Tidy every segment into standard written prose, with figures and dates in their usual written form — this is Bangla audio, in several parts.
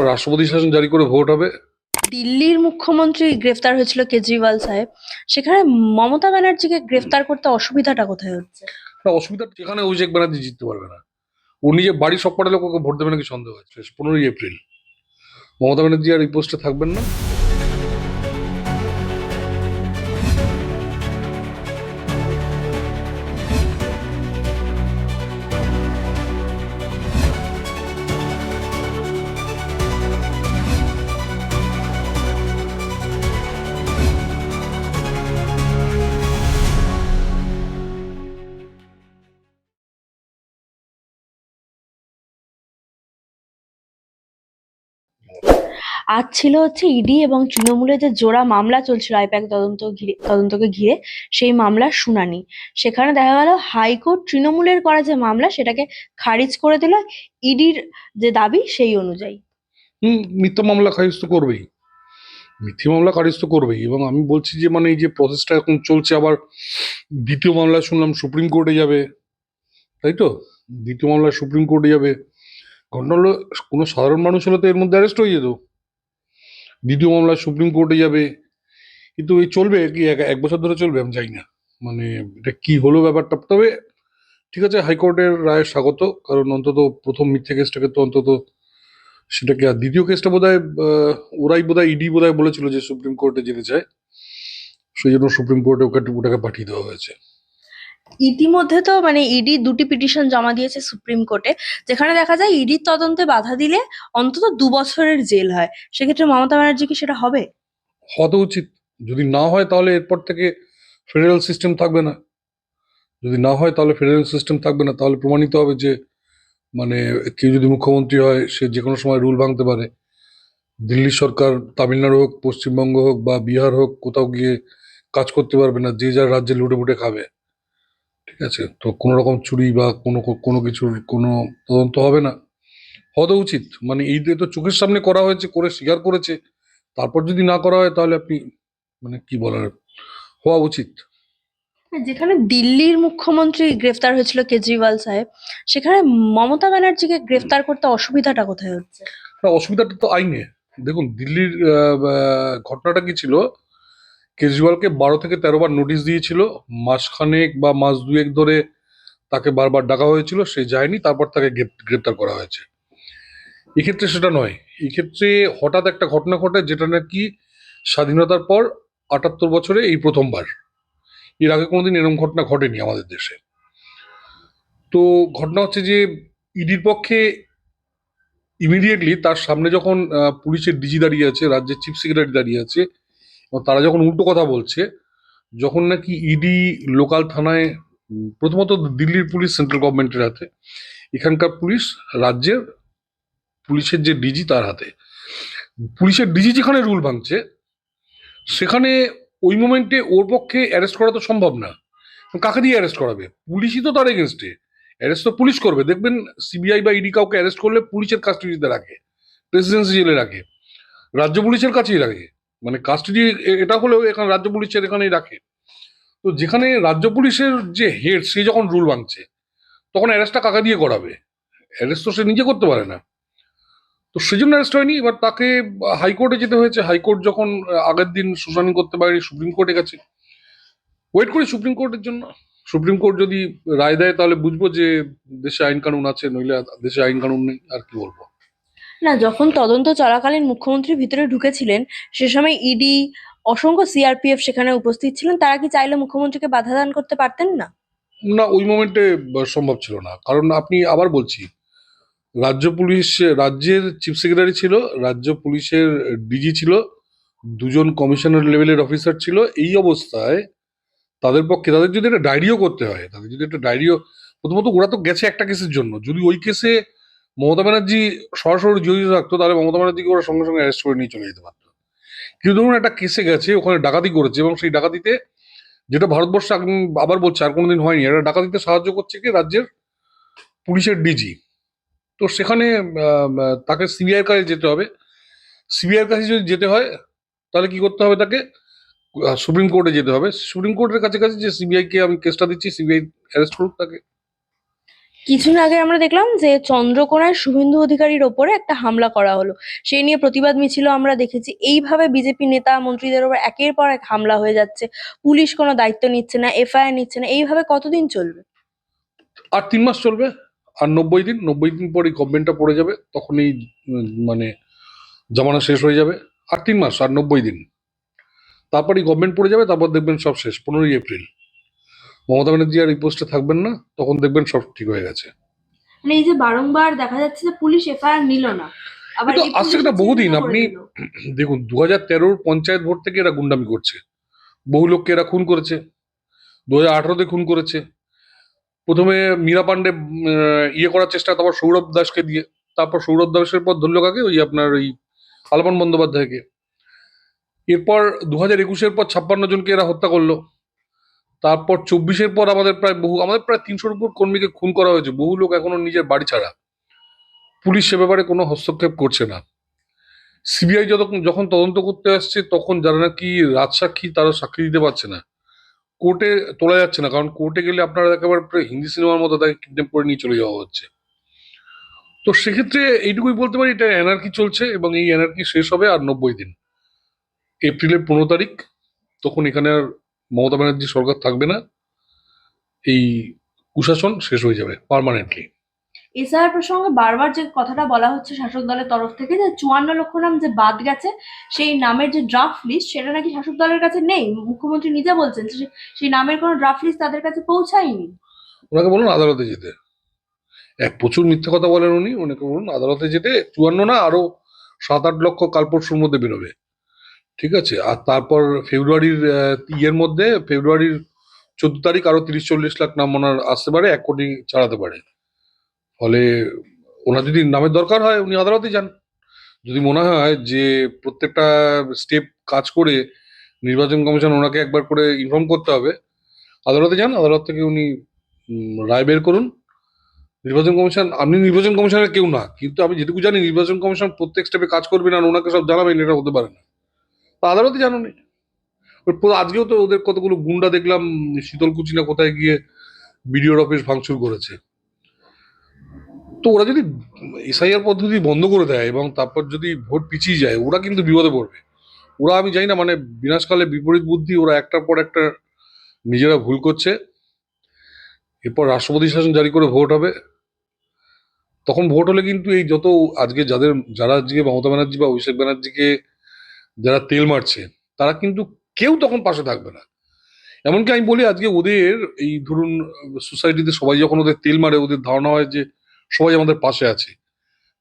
রাষ্ট্রপতি শাসন জারি করে ভোট হবে। দিল্লির মুখ্যমন্ত্রী গ্রেফতার হয়েছিল কেজরিওয়াল সাহেব, সেখানে মমতা ব্যানার্জিকে গ্রেফতার করতে অসুবিধাটা কোথায় হচ্ছে? না, অসুবিধা সেখানে অভিষেক ব্যানার্জি জিততে পারবে না। ও নিজে বাড়ির সব কটা লোক ওকে ভোট দেবে নাকি সন্দেহ আছে। 15ই এপ্রিল মমতা ব্যানার্জি আর এই পোস্টে থাকবেন না। আজ ছিল হচ্ছে ইডি এবং তৃণমূলের যে জোড়া মামলা চলছিল আইপ্যাক তদন্তকে ঘিরে, সেই মামলার শুনানি। সেখানে দেখা গেল হাইকোর্ট তৃণমূলের করা যে মামলা সেটাকে খারিজ করে দিল ইডির যে দাবি সেই অনুযায়ী। মিথ্যা মামলা খারিজ তো করবেই, মিথ্যে মামলা খারিজ তো করবেই। এবং আমি বলছি যে মানে এই যে প্রসেসটা এখন চলছে, আবার দ্বিতীয় মামলা শুনলাম সুপ্রিম কোর্টে যাবে, তাই তো? দ্বিতীয় মামলা সুপ্রিম কোর্টে যাবে। ঘটনা হলো, কোনো সাধারণ মানুষ হলে তো এর মধ্যে অ্যারেস্ট হয়ে যেত। দ্বিতীয় মামলা সুপ্রিম কোর্টে যাবে, কিন্তু এই চলবে কি এক বছর ধরে চলবে আমি জানি না। মানে এটা কি হলো ব্যাপারটা। তবে ঠিক আছে, হাইকোর্টের রায় স্বাগত, কারণ অন্তত প্রথম মিথ্যে কেসটাকে তো অন্তত সেটাকে, আর দ্বিতীয় কেসটা বোধহয় ওরাই বোধহয় ইডি বোধহয় বলেছিল যে সুপ্রিম কোর্টে যেতে চায়, সেই জন্য সুপ্রিম কোর্টে ওটাকে পাঠিয়ে দেওয়া হয়েছে। ইতিমধ্যে তো মানে ইডি দুটি পিটিশন জমা দিয়েছে সুপ্রিম কোর্টে, যেখানে দেখা যায় ইডির তদন্তে বাধা দিলে অন্তত 2 বছরের জেল হয়। সেক্ষেত্রে মমতা ব্যানার্জি কি সেটা হবে? হওয়া তো উচিত। যদি না হয় তাহলে এরপর থেকে ফেডারেল সিস্টেম থাকবে না। যদি না হয় তাহলে ফেডারেল সিস্টেম থাকবে না, তাহলে প্রমাণিত হবে যে মানে কেউ যদি মুখ্যমন্ত্রী হয় সে যে কোনো সময় রুল ভাঙতে পারে। দিল্লি সরকার তামিলনাড়ু হোক, পশ্চিমবঙ্গ হোক বা বিহার হোক, কোথাও গিয়ে কাজ করতে পারবে না, যে যার রাজ্যে লুটে পুটে খাবে। ঠিক আছে, তো কোনো রকম চুরি বা কোনো কোনো কিছুর কোনো তদন্ত হবে না। হওয়া তো উচিত। মানে এই যে তো চোখের সামনে করা হয়েছে, করে স্বীকার করেছে, তারপর যদি না করা হয় তাহলে আপনি মানে কি বলার, হওয়া উচিত। যেখানে দিল্লির মুখ্যমন্ত্রী গ্রেফতার হয়েছিল কেজরিওয়াল সাহেব, সেখানে মমতা ব্যানার্জিকে গ্রেফতার করতে অসুবিধাটা কোথায় হচ্ছে? না, অসুবিধাটা তো আইনে। দেখুন দিল্লির ঘটনাটা কি ছিল, কেজরিওয়ালকে 12 থেকে 13 বার নোটিশ দিয়েছিল। মাসখানেক বা মাস দুয়েক ধরে তাকে বারবার ডাকা হয়েছিল, সে যায়নি, তারপর তাকে গ্রেপ্তার করা হয়েছে। এক্ষেত্রে সেটা নয়। এক্ষেত্রে হঠাৎ একটা ঘটনা ঘটে, যেটা নাকি স্বাধীনতার পর 78 বছরে এই প্রথমবার। এর আগে কোনোদিন এরকম ঘটনা ঘটেনি আমাদের দেশে। তো ঘটনা হচ্ছে যে ইডির পক্ষে ইমিডিয়েটলি তার সামনে যখন পুলিশের ডিজি দাঁড়িয়ে আছে, রাজ্যের চিফ সেক্রেটারি দাঁড়িয়ে আছে, এবং তারা যখন উল্টো কথা বলছে, যখন নাকি ইডি লোকাল থানায়, প্রথমত দিল্লির পুলিশ সেন্ট্রাল গভর্নমেন্টের হাতে, এখানকার পুলিশ রাজ্যের পুলিশের যে ডিজি তার হাতে। পুলিশের ডিজি যেখানে রুল ভাঙছে, সেখানে ওই মোমেন্টে ওর পক্ষে অ্যারেস্ট করা তো সম্ভব না। কাকে দিয়ে অ্যারেস্ট করাবে? পুলিশই তো তার এগেনস্টে। অ্যারেস্ট তো পুলিশ করবে। দেখবেন সিবিআই বা ইডি কাউকে অ্যারেস্ট করলে পুলিশের কাস্টডিতে রাখে, প্রেসিডেন্সি জেলে রাখে, রাজ্য পুলিশের কাছেই রাখে। মানে কাস্টডি এটা হলেও এখানে রাজ্য পুলিশের এখানেই রাখে। তো যেখানে রাজ্য পুলিশের যে হেড সে যখন রুল ভাঙছে, তখন অ্যারেস্টটা কাকে দিয়ে করাবে? অ্যারেস্ট তো সে নিজে করতে পারে না। তো সেজন্য অ্যারেস্ট হয়নি। এবার তাকে হাইকোর্টে যেতে হয়েছে। হাইকোর্ট যখন আগের দিন শুনানি করতে পারেনি, সুপ্রিম কোর্টে গেছে। ওয়েট করি সুপ্রিম কোর্টের জন্য। সুপ্রিম কোর্ট যদি রায় দেয় তাহলে বুঝবো যে দেশে আইন কানুন আছে, নইলে দেশে আইন কানুন নেই। আর কি বলবো। না, যখন তদন্ত চলাকালীন মুখ্যমন্ত্রী ভিতরে ঢুকেছিলেন, সে সময় ইডি, অসংখ্য সিআরপিএফ সেখানে উপস্থিত ছিলেন। তারা কি চাইলে মুখ্যমন্ত্রীকে বাধা দান করতে পারতেন না? না, ওই মোমেন্টে সম্ভব ছিল না। কারণ আপনি আবার বলছি, রাজ্য পুলিশ, রাজ্যের চিফ সেক্রেটারি ছিল, রাজ্য পুলিশের ডিজি ছিল, দুজন কমিশনার লেভেলের অফিসার ছিল। এই অবস্থায় তাদের পক্ষে, তাদের যদি একটা ডায়েরিও করতে হয়, তাদের যদি একটা ডায়েরিও, প্রথমত ওরা তো গেছে একটা কেসের জন্য। যদি ওই কেসে মমতা ব্যানার্জি সরাসরি জড়িত থাকতো, তাহলে মমতা ব্যানার্জিকে ওরা সঙ্গে সঙ্গে অ্যারেস্ট করে নিয়ে চলে যেতে পারতো। কিন্তু ধরুন একটা কেসে গেছে, ওখানে ডাকাতি করেছে, এবং সেই ডাকাতিতে, যেটা ভারতবর্ষে আবার বলছে আর কোনোদিন হয়নি, এটা ডাকাতিতে সাহায্য করছে কি রাজ্যের পুলিশের ডিজি। তো সেখানে তাকে সিবিআই এর কাছে যেতে হবে। সিবিআই এর কাছে যদি যেতে হয়, তাহলে কি করতে হবে তাকে? সুপ্রিম কোর্টে যেতে হবে। সুপ্রিম কোর্টের কাছে কাছে যে সিবিআই কে আমি কেসটা দিচ্ছি, সিবিআই অ্যারেস্ট করুক তাকে। কিছুদিন আগে আমরা দেখলাম যে চন্দ্রকোনায় শুভেন্দু অধিকারীর ওপরে একটা হামলা করা হলো, সেই নিয়ে প্রতিবাদ মিছিলও আমরা দেখেছি। এইভাবে বিজেপি নেতা মন্ত্রীদের ওপর একের পর এক হামলা হয়ে যাচ্ছে, পুলিশ কোনো দায়িত্ব নিচ্ছে না, এফআইআর নিচ্ছে না, এইভাবে কতদিন চলবে? আর 3 মাস চলবে, আর 90 দিন, 90 দিন পর এই গভর্নমেন্টটা পড়ে যাবে, তখন এই মানে জমানা শেষ হয়ে যাবে। আর 3 মাস আর 90 দিন, তারপর এই গভর্নমেন্ট পড়ে যাবে, তারপর দেখবেন সব শেষ। 15ই এপ্রিল মমতা ব্যানার্জি আর এই পোস্টে থাকবেন না, তখন দেখবেন সব ঠিক হয়ে গেছে। মানে এই যে বারংবার দেখা যাচ্ছে যে পুলিশ এফআইআর নিল না, আবার কিন্তু এই আসছে পুলিশই একটা বহুদিন, চিহ্নিত করে আপনি দিল। দেখুন 2013-র পঞ্চায়েত ভোট থেকে এরা গুন্ডামি করছে, বহু লোককে এরা খুন করেছে, 2018-তে খুন করেছে। প্রথমে মীরা পান্ডে ইয়ে করার চেষ্টা, তারপর সৌরভ দাসকে দিয়ে, তারপর সৌরভ দাসের পর ধরল কাকে, ওই আপনার ওই আলপন বন্দ্যোপাধ্যায়কে। এরপর 2021-এর পর 56 জনকে এরা হত্যা করলো। তারপর 24-এর পর আমাদের প্রায় 300-র উপর কর্মীকে খুন করা হয়েছে, বহু লোক এখনো নিজের বাড়ি ছাড়া। পুলিশ সে ব্যাপারে কোনো হস্তক্ষেপ করছে না। সিবিআই যখন তদন্ত করতে আসছে, তখন যারা নাকি রাজসাক্ষী তারা সাক্ষী দিতে পারছে না, কোর্টে তোলা যাচ্ছে না, কারণ কোর্টে গেলে আপনারা একেবারে প্রায় হিন্দি সিনেমার মতো তাকে কিডন্যাপ করে নিয়ে চলে যাওয়া হচ্ছে। তো সেক্ষেত্রে এইটুকুই বলতে পারি, এটা এনার্কি চলছে এবং এই এনার্কি শেষ হবে আর 90 দিন। এপ্রিলের 15 তারিখ, তখন এখানে আর মমতা ব্যানার্জি সরকার থাকবে না, এই কুশাসন শেষ হয়ে যাবে পার্মানেন্টলি। এসআইআর প্রসঙ্গে বারবার যে কথাটা বলা হচ্ছে শাসক দলের তরফ থেকে, যে 54 লক্ষ নাম যে বাদ গেছে, সেই নামের যে ড্রাফট লিস্ট সেটা নাকি শাসক দলের কাছে নেই। মুখ্যমন্ত্রী নিজে বলছেন যে সেই নামের কোনো ড্রাফট লিস্ট তাদের কাছে পৌঁছায়নি। ওনাকে বলুন আদালতে যেতে। প্রচুর মিথ্যে কথা বলেন উনি, ওনাকে বলুন আদালতে যেতে। 54 না, আরো 7-8 লক্ষ কাল পরশুর মধ্যে বেরোবে, ঠিক আছে? আর তারপর ফেব্রুয়ারির ফেব্রুয়ারির 14 তারিখ আরো 30-40 লাখ নাম ওনার আসতে পারে, 1 কোটি ছাড়াতে পারে। ফলে ওনার যদি নামের দরকার হয়, উনি আদালতে যান। যদি মনে হয় যে প্রত্যেকটা স্টেপ কাজ করে নির্বাচন কমিশন ওনাকে একবার করে ইনফর্ম করতে হবে, আদালতে যান, আদালত থেকে উনি রায় বের করুন। আপনি নির্বাচন কমিশনের কেউ না, কিন্তু আমি যেটুকু জানি নির্বাচন কমিশন প্রত্যেক স্টেপে কাজ করবেন আর ওনাকে সব জানাবেন, এটা হতে পারে না। তা আদালতে জানুন। আজকেও তো ওদের কতগুলো গুন্ডা দেখলাম শীতলকুচি না কোথায় গিয়ে বিডিওর অফিস ভাঙচুর করেছে। তো ওরা যদি এসআইআর পদ্ধতি বন্ধ করে দেয় এবং তারপর যদি ভোট পিছিয়ে যায়, ওরা কিন্তু বিপদে পড়বে। ওরা, আমি জানি না, মানে বিনাশকালে বিপরীত বুদ্ধি, ওরা একটার পর একটা নিজেরা ভুল করছে। এরপর রাষ্ট্রপতি শাসন জারি করে ভোট হবে, তখন ভোট হলে কিন্তু এই যত আজকে যারা আজকে মমতা ব্যানার্জি বা অভিষেক ব্যানার্জিকে যারা তেল মারছে, তারা কিন্তু কেউ তখন পাশে থাকবে না। এমনকি আমি বলি, আজকে ওদের এই ধরুন সোসাইটিতে সবাই যখন ওদের তেল মারে, ওদের ধারণা হয় যে সবাই আমাদের পাশে আছে।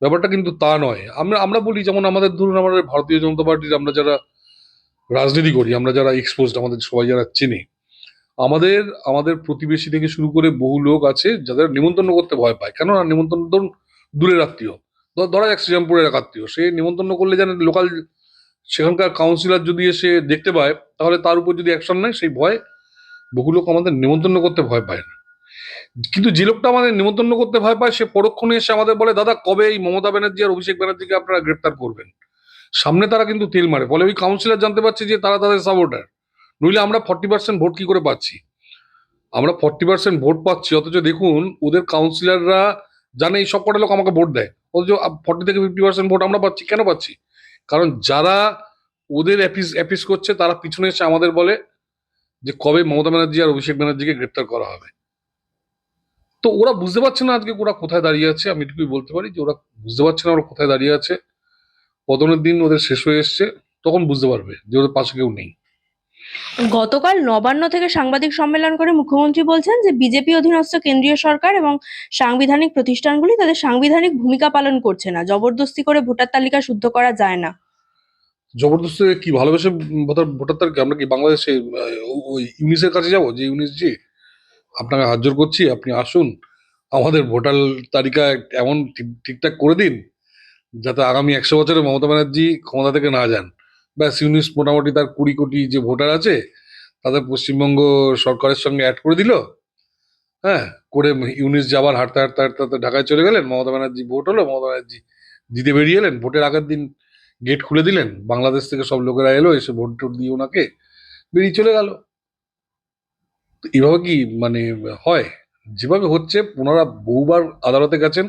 ব্যাপারটা কিন্তু তা নয়। আমরা আমরা বলি, যেমন আমাদের ধরুন আমাদের ভারতীয় জনতা পার্টির আমরা যারা রাজনীতি করি, আমরা যারা এক্সপোজড, আমাদের সবাই যারা চেনে, আমাদের আমাদের প্রতিবেশী থেকে শুরু করে বহু লোক আছে যাদের নিমন্ত্রণ করতে ভয় পায়। কেন না? নিমন্ত্রণ ধরুন দূরের আত্মীয়, ধরা যাক শ্রীরামপুরের এক আত্মীয়, সে নিমন্ত্রণ করলে জানেন লোকাল সেখানকার কাউন্সিলর যদি এসে দেখতে পায়, তাহলে তার উপর যদি অ্যাকশন নেয়, সেই ভয় বহু লোক আমাদের নিমন্ত্রণ করতে ভয় পায় না। কিন্তু যে লোকটা আমাদের নিমন্ত্রণ করতে ভয় পায়, সে পরক্ষণে এসে আমাদের বলে, দাদা কবে এই মমতা ব্যানার্জি আর অভিষেক ব্যানার্জিকে আপনারা গ্রেপ্তার করবেন? সামনে তারা কিন্তু তেল মারে, ফলে ওই কাউন্সিলর জানতে পারছে যে তারা তাদের সাপোর্টার। নইলে আমরা 40% ভোট কি করে পাচ্ছি? আমরা 40% ভোট পাচ্ছি, অথচ দেখুন ওদের কাউন্সিলররা জানে এই সব কটা লোক আমাকে ভোট দেয়, অথচ 40 থেকে 50% ভোট আমরা পাচ্ছি। কেন পাচ্ছি? কারণ যারা ওদের অ্যাপিস করছে, তারা পিছনে এসে আমাদের বলে যে কবে মমতা ব্যানার্জি আর অভিষেক ব্যানার্জিকে গ্রেপ্তার করা হবে। তো ওরা বুঝতে পারছে না আজকে ওরা কোথায় দাঁড়িয়ে আছে। আমি এটুকুই বলতে পারি যে ওরা বুঝতে পারছে না ওরা কোথায় দাঁড়িয়ে আছে। পতনের দিন ওদের শেষ হয়ে এসছে, তখন বুঝতে পারবে যে ওদের পাশে কেউ নেই। গতকাল নবান্ন থেকে সাংবাদিক সম্মেলন করে মুখ্যমন্ত্রী বলছেন যে বিজেপি অধীনস্থ কেন্দ্রীয় সরকার এবং সাংবিধানিক প্রতিষ্ঠানগুলি তাদের সাংবিধানিক ভূমিকা পালন করছে না, জবরদস্তি করে ভোটার তালিকা শুদ্ধ করা যায় না। জবরদস্তি কি ভালোবেসে ভোটার ভোটার তালিকা? আমরা কি বাংলাদেশে ওই ইউনিসের কাছে যাবো যে ইউনিস জি আপনাকে হাত জোর করছি, আপনি আসুন, আমাদের ভোটার তালিকা এমন ঠিকঠাক করে দিন যাতে আগামী 100 বছরে মমতা ব্যানার্জি ক্ষমতা থেকে না যান। ব্যাস, ইউনিস মোটামুটি তার 20 কোটি যে ভোটার আছে তাদের পশ্চিমবঙ্গ সরকারের সঙ্গে অ্যাড করে দিল। হ্যাঁ, করে ইউনিস যাবার হাঁটতে হাঁটতে হাঁটতে হাঁটতে ঢাকায় চলে গেলেন, মমতা ব্যানার্জি ভোট হলো, মমতা ব্যানার্জি জিতে বেরিয়ে এলেন, ভোটের আগের দিন গেট খুলে দিলেন, বাংলাদেশ থেকে সব লোকেরা এলো, এসে ভোট টোট দিয়ে ওনাকে বেরিয়ে চলে গেল। তো এইভাবে কি মানে হয়? যেভাবে হচ্ছে, ওনারা বহুবার আদালতে গেছেন,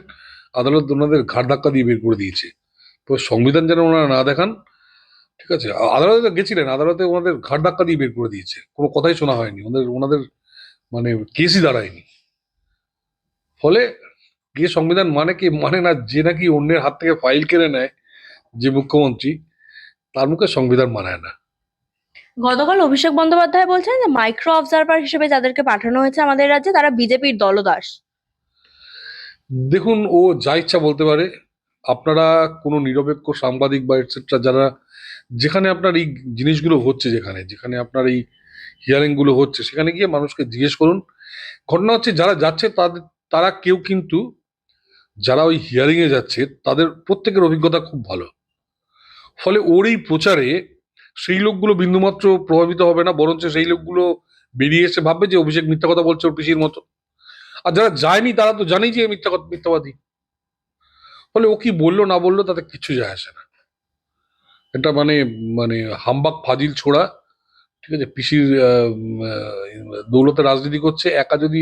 আদালত ওনাদের ঘাড় ধাক্কা দিয়ে বের করে দিয়েছে। তো সংবিধান যেন ওনারা না দেখান, ঠিক আছে। আদালতে তো গেছিলেন, আদালতে ওনাদের ঘাড় ধাক্কা দিয়ে বের করে দিয়েছে, কোনো কথাই শোনা হয়নি, ওনাদের ওনাদের মানে কেসই দাঁড়ায়নি। ফলে কে সংবিধান মানে কি মানে না, যে নাকি অন্যের হাত থেকে ফাইল কেড়ে নেয়, যে মুখ্যমন্ত্রী, তার মুখে সংবিধান মানায় না। গতকাল অভিষেক বন্দ্যোপাধ্যায় বলছেন যে মাইক্রো অবজারভার হিসেবে যাদেরকে পাঠানো হয়েছে আমাদের রাজ্যে তারা বিজেপির দলদাস। দেখুন, ও যা ইচ্ছা বলতে পারে। আপনারা কোনো নিরপেক্ষ সাংবাদিক বা এটসেট্রা যারা, যেখানে আপনার এই জিনিসগুলো হচ্ছে, যেখানে যেখানে আপনার এই হিয়ারিং গুলো হচ্ছে, সেখানে গিয়ে মানুষকে জিজ্ঞেস করুন। ঘটনা হচ্ছে, যারা যাচ্ছে তাদের, তারা কেউ কিন্তু, যারা ওই হিয়ারিং এ যাচ্ছে তাদের প্রত্যেকের অভিজ্ঞতা খুব ভালো। ফলে ওর এই প্রচারে সেই লোকগুলো বিন্দুমাত্র প্রভাবিত হবে না, বরঞ্চ সেই লোকগুলো বেরিয়ে এসে ভাববে যে অভিষেক মিথ্যা কথা বলছে ওর পিসির মতো। আর যারা যায়নি তারা তো জানেই যে মিথ্যাবাদী। ফলে ও কি বললো না বললো তাতে কিছু যায় আসে না। এটা মানে মানে হাম্বাক ফাজিল ছোড়া, ঠিক আছে। পিসির দৌলতে রাজনীতি করছে, একা যদি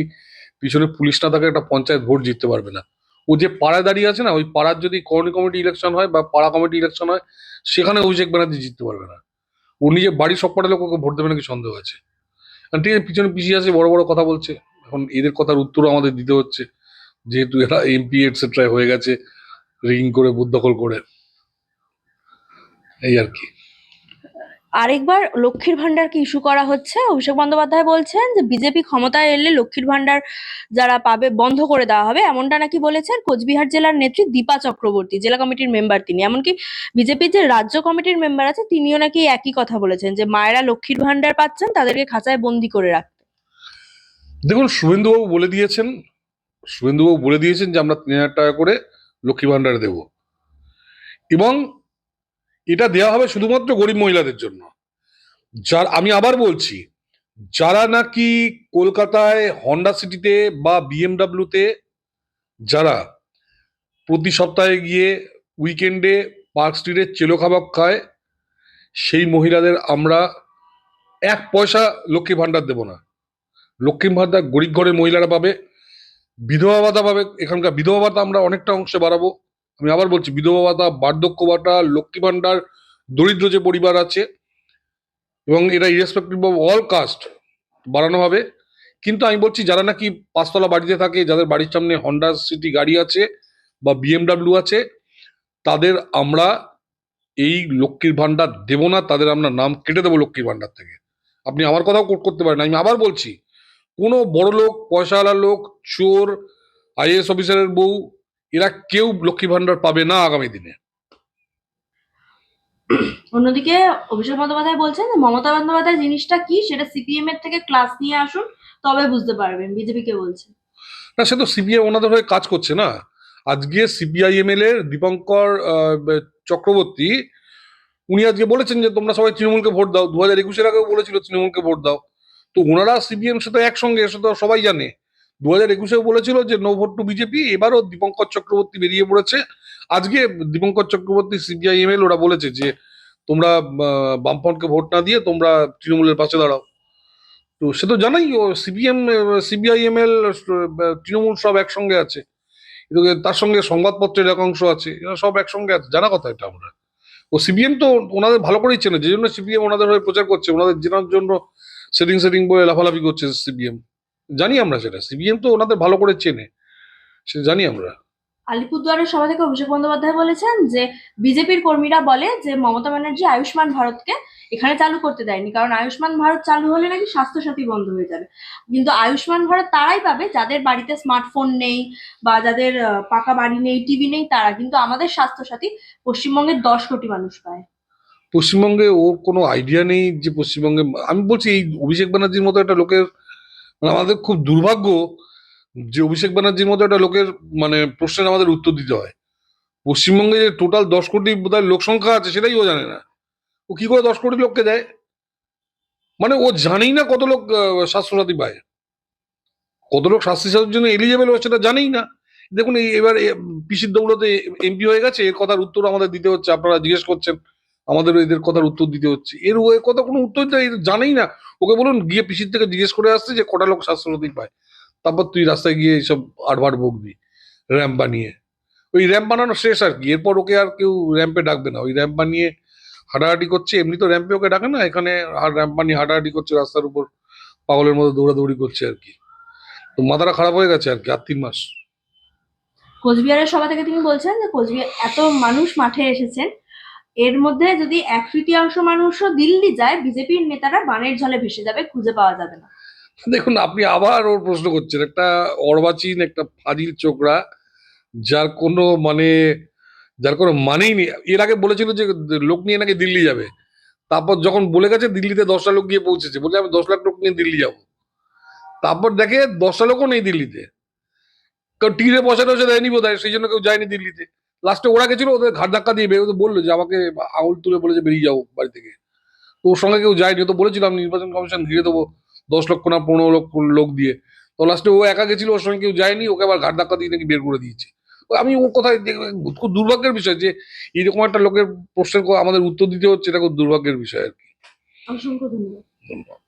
পিছনে পুলিশ না থাকে একটা পঞ্চায়েত ভোট জিততে পারবে না। ও যে পাড়ায় দাঁড়িয়ে আছে না, ওই পাড়ার যদি কর্নি কমিটি ইলেকশন হয় বা পাড়া কমিটি ইলেকশন হয়, সেখানে অভিষেক ব্যানার্জি জিততে পারবে না। ও নিজে বাড়ির সব কটা লোক ওকে ভোট দেবে নাকি সন্দেহ আছে। আর ঠিক আছে, পিছনে পিসি আছে, বড় বড় কথা বলছে। এখন এদের কথার উত্তরও আমাদের দিতে হচ্ছে, যেহেতু এরা এমপি এটসেট্রা হয়ে গেছে, রিগিং করে, বুথ দখল করে, এই আর কি। আরেকবার লক্ষ্মীর ভান্ডারকে ইস্যু করা হচ্ছে। অভিষেক বন্দ্যোপাধ্যায় বলছেন যে বিজেপি ক্ষমতায় এলে লক্ষ্মীর ভান্ডার যারা পাবে বন্ধ করে দেওয়া হবে, এমনটা নাকি বলেছেন কোচবিহার জেলার নেত্রী দীপা চক্রবর্তী, জেলা কমিটির মেম্বার তিনি। এমনকি বিজেপির যে রাজ্য কমিটির মেম্বার আছে তিনিও নাকি একই কথা বলেছেন যে মায়েরা লক্ষ্মীর ভান্ডার পাচ্ছেন তাদেরকে খাঁচায় বন্দি করে রাখতে। দেখুন, শুভেন্দুবাবু বলে দিয়েছেন যে আমরা 3,000 টাকা করে লক্ষ্মী ভান্ডার দেব, এবং এটা দেওয়া হবে শুধুমাত্র গরিব মহিলাদের জন্য। যার, আমি আবার বলছি, যারা নাকি কলকাতায় হন্ডা সিটিতে বা বিএমডাব্লিউতে, যারা প্রতি সপ্তাহে গিয়ে উইকেন্ডে পার্ক স্ট্রিটে চেলো কাবাব খায়, সেই মহিলাদের আমরা 1 পয়সা লক্ষ্মী ভান্ডার দেব না। লক্ষ্মী ভান্ডার গরিব ঘরের মহিলারা পাবে। বিধবা ভাতা পাবে, এখানকার বিধবা ভাতা আমরা অনেকটা অংশে বাড়াবো। আমি আবার বলছি, বিধবা ভাতা, বার্ধক্য ভাতা, লক্ষ্মী ভান্ডার, দরিদ্র যে পরিবার আছে, এবং এটা ইরেসপেক্টিভ অফ অল কাস্ট বাড়ানো হবে। কিন্তু আমি বলছি, যারা নাকি 5 তলা বাড়িতে থাকে, যাদের বাড়ির সামনে হন্ডা সিটি গাড়ি আছে বা বিএমডাব্লিউ আছে, তাদের আমরা এই লক্ষ্মীর ভান্ডার দেব না, তাদের আমরা নাম কেটে দেবো লক্ষ্মীর ভান্ডার থেকে। আপনি আমার কথাও কোট করতে পারেন। আমি আবার বলছি, কোনো বড় লোক, পয়সাওয়ালা লোক, চোর, আইএএস অফিসারের বউ, এরা কেউ লক্ষ্মী ভান্ডার পাবে না আগামী দিনে। অন্যদিকে অভিষেক বন্দ্যোপাধ্যায় বলছেন যে মমতা বন্দ্যোপাধ্যায় জিনিসটা কি সেটা সিপিএম এর থেকে ক্লাস নিয়ে আসুন, তবে বুঝতে পারবেন, বিজেপিকে বলছে। না, সে তো সিপিআই ওনাদের হয়ে কাজ করছে না। আজকে সিপিআইএমএল এর দীপঙ্কর চক্রবর্তী, উনি আজকে বলেছেন যে তোমরা সবাই তৃণমূলকে ভোট দাও। 2021-এর আগেও বলেছিল তৃণমূলকে ভোট দাও। তো ওনারা সিপিএম সাথে একসঙ্গে, এসে তো সবাই জানে। 2021-এও বলেছিল যে নো ভোট টু বিজেপি। এবারও দীপঙ্কর চক্রবর্তী বেরিয়ে পড়েছে। আজকে দীপঙ্কর চক্রবর্তী, সিপিআইএমএল, ওরা বলেছে যে তোমরা বামফ্রন্টকে ভোট না দিয়ে তোমরা তৃণমূলের পাশে দাঁড়াও। তো সে তো জানাই, ও সিপিএম, সিপিআইএমএল, তৃণমূল সব একসঙ্গে আছে। কিন্তু তার সঙ্গে সংবাদপত্রের একাংশ আছে, এরা সব একসঙ্গে আছে, জানা কথা এটা আমরা। ও সিপিএম তো ওনাদের ভালো করেই চেনে, যে জন্য সিপিএম ওনাদের হয়ে প্রচার করছে, ওনাদের জেনার জন্য সেটিং সেটিং বলে লাফালাফি করছে সিপিএম। জানি আমরা সেটা, সিপিএম তো ওনাদের ভালো করে চেনে, সে জানি আমরা। আলিপুরদুয়ারের সভা থেকে অভিষেক বন্দ্যোপাধ্যায় বলেছেন যে বিজেপির কর্মীরা বলে যে মমতা ব্যানার্জি আয়ুষ্মান ভারতকে এখানে চালু করতে দেয়নি, কারণ আয়ুষ্মান ভারত চালু হলে নাকি স্বাস্থ্যসাথী বন্ধ হয়ে যাবে। কিন্তু আয়ুষ্মান ভারত তারাই পাবে যাদের বাড়িতে স্মার্টফোন নেই বা যাদের পাকা বাড়ি নেই, টিভি নেই, তারা। কিন্তু আমাদের স্বাস্থ্যসাথী পশ্চিমবঙ্গের 10 কোটি মানুষ পায়। পশ্চিমবঙ্গে ওর কোনো আইডিয়া নেই যে পশ্চিমবঙ্গে, আমি বলছি এই অভিষেক ব্যানার্জির মতো একটা লোকের, মানে আমাদের খুব দুর্ভাগ্য যে অভিষেক ব্যানার্জির মতো একটা লোকের মানে প্রশ্নের আমাদের উত্তর দিতে হয়। পশ্চিমবঙ্গে যে টোটাল 10 কোটি বোধহয় লোক সংখ্যা আছে, সেটাই ও জানে না। ও কি করে 10 কোটি লোককে দেয়? মানে ও জানেই না কত লোক স্বাস্থ্যসাথী পায়, কত লোক স্বাস্থ্যসাথীর জন্য এলিজেবল হয় সেটা জানেই না। দেখুন, এবার পিসির দৌলতে এমপি হয়ে গেছে, এর কথার উত্তর আমাদের দিতে হচ্ছে। আপনারা জিজ্ঞেস করছেন, আমাদের এদের কথার উত্তর দিতে হচ্ছে। এর ও এর কথা কোনো উত্তর জানেই না। ওকে বলুন গিয়ে পিসির থেকে জিজ্ঞেস করে আসছে যে কটা লোক স্বাস্থ্যসাথী পায়, তারপর তুই রাস্তায় গিয়ে এইসব আটভাট বকবি র্যাম্প বানিয়ে। ওই র্যাম্প বানানো শেষ আর কি, এরপর ওকে আর কেউ র্যাম্পে ডাকবে না। ওই র্যাম্প বানিয়ে হাঁটাহাঁটি করছে, এমনি তো র্যাম্পে ওকে ডাকে না, এখানে র্যাম্প বানিয়ে হাঁটাহাঁটি করছে রাস্তার উপর, পাগলের মতো দৌড়াদৌড়ি করছে আর কি। তো মাথাটা খারাপ হয়ে গেছে আর কি, আর 3 মাস। কোচবিহারের সভা থেকে তিনি বলছেন যে কোচবিহার এত মানুষ মাঠে এসেছেন, এর মধ্যে যদি 1/3 মানুষও দিল্লি যায়, বিজেপির নেতারা বানের জলে ভেসে যাবে, খুঁজে পাওয়া যাবে না। দেখুন আপনি আবার ওর প্রশ্ন করছেন, একটা অর্বাচীন একটা ফাজিল চোকরা, যার কোনো মানে যার কোনো মানেই নেই। এর আগে বলেছিল যে লোক নিয়ে নাকি দিল্লি যাবে, তারপর যখন বলে গেছে দিল্লিতে 10টা লোক গিয়ে পৌঁছেছে, বলে আমি 10 লাখ লোক নিয়ে দিল্লি যাব, তারপর দেখে 10টা লোকও নেই দিল্লিতে, কারণ টিকিটে পয়সা টয়সা দেয়নি বোধ হয়, সেই জন্য কেউ যায়নি দিল্লিতে। লাস্টে ওরা গেছিল, ওদের ঘাট ধাক্কা দিয়ে বেরোতে বললো যে আমাকে আঙুল তুলে বলে যে বেরিয়ে যাও বাড়ি থেকে। তো ওর সঙ্গে কেউ যায়নি, ও তো বলেছিলাম নির্বাচন কমিশন ঘিরে দেবো 10 লক্ষ না 15 লক্ষ লোক দিয়ে। তো লাস্টে ও একা গেছিল, ওর সঙ্গে কেউ যায়নি, ওকে আবার ঘাট ধাক্কা দিয়ে নাকি বের করে দিয়েছে। আমি ও কোথায় খুব দুর্ভাগ্যের বিষয় যে এরকম একটা লোকের প্রশ্নের আমাদের উত্তর দিতে হচ্ছে, এটা খুব দুর্ভাগ্যের বিষয় আর কি। অসংখ্য ধন্যবাদ। ধন্যবাদ।